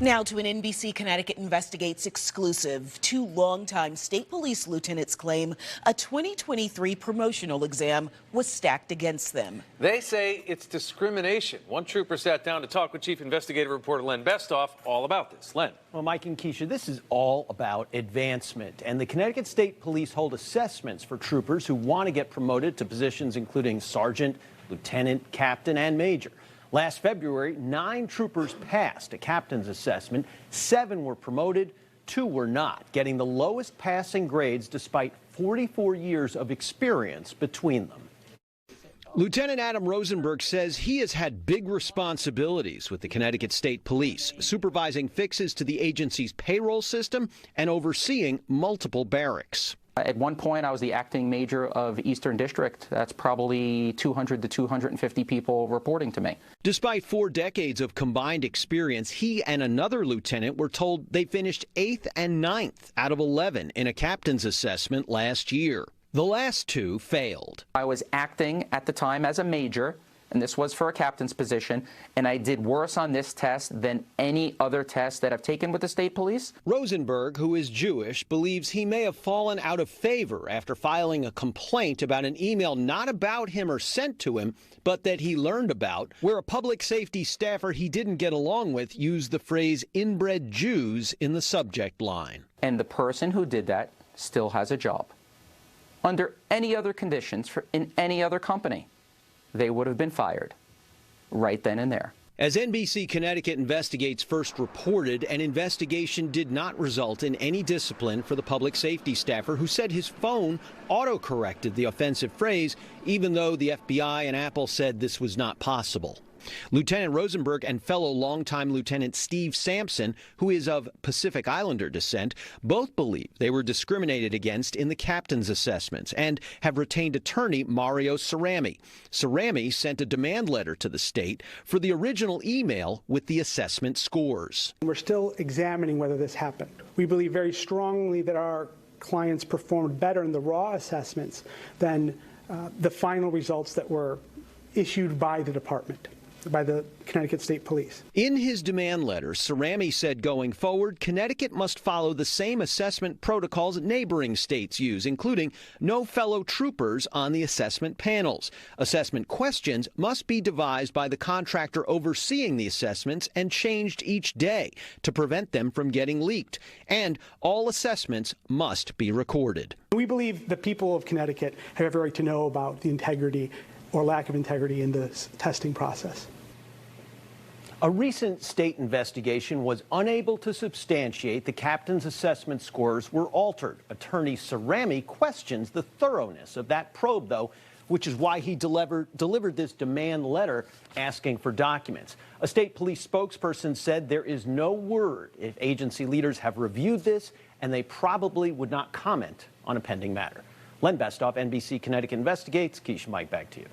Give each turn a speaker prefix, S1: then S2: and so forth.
S1: Now to an NBC Connecticut Investigates exclusive. Two longtime state police lieutenants claim a 2023 promotional exam was stacked against them.
S2: They say it's discrimination. One trooper sat down to talk with Chief Investigative Reporter Len Bestoff all about this. Len.
S3: Well, Mike and Keisha, this is all about advancement. And the Connecticut State Police hold assessments for troopers who want to get promoted to positions including sergeant, lieutenant, captain, and major. Last February, 9 troopers passed a captain's assessment. 7 were promoted, 2 were not, getting the lowest passing grades despite 44 years of experience between them. Lieutenant Adam Rosenberg says he has had big responsibilities with the Connecticut State Police, supervising fixes to the agency's payroll system and overseeing multiple barracks.
S4: At one point, I was the acting major of Eastern District. That's probably 200 to 250 people reporting to me.
S3: Despite 4 decades of combined experience, he and another lieutenant were told they finished 8th and 9th out of 11 in a captain's assessment last year. The last 2 failed.
S4: I was acting at the time as a major, and this was for a captain's position, and I did worse on this test than any other test that I've taken with the state police.
S3: Rosenberg, who is Jewish, believes he may have fallen out of favor after filing a complaint about an email not about him or sent to him, but that he learned about, where a public safety staffer he didn't get along with used the phrase inbred Jews in the subject line.
S4: And the person who did that still has a job. Under any other conditions in any other company, they would have been fired right then and there.
S3: As NBC Connecticut Investigates first reported, an investigation did not result in any discipline for the public safety staffer who said his phone auto-corrected the offensive phrase, even though the FBI and Apple said this was not possible. Lieutenant Rosenberg and fellow longtime Lieutenant Steve Sampson, who is of Pacific Islander descent, both believe they were discriminated against in the captain's assessments and have retained attorney Mario Cerami. Cerami sent a demand letter to the state for the original email with the assessment scores.
S5: We're still examining whether this happened. We believe very strongly that our clients performed better in the raw assessments than the final results that were issued by the department, by the Connecticut State Police.
S3: In his demand letter, Cerami said going forward, Connecticut must follow the same assessment protocols neighboring states use, including no fellow troopers on the assessment panels. Assessment questions must be devised by the contractor overseeing the assessments and changed each day to prevent them from getting leaked. And all assessments must be recorded.
S5: We believe the people of Connecticut have every right to know about the integrity or lack of integrity in this testing process.
S3: A recent state investigation was unable to substantiate the captain's assessment scores were altered. Attorney Cerami questions the thoroughness of that probe, though, which is why he delivered this demand letter asking for documents. A state police spokesperson said there is no word if agency leaders have reviewed this, and they probably would not comment on a pending matter. Len Bestoff, NBC Connecticut Investigates. Keisha, Mike, back to you.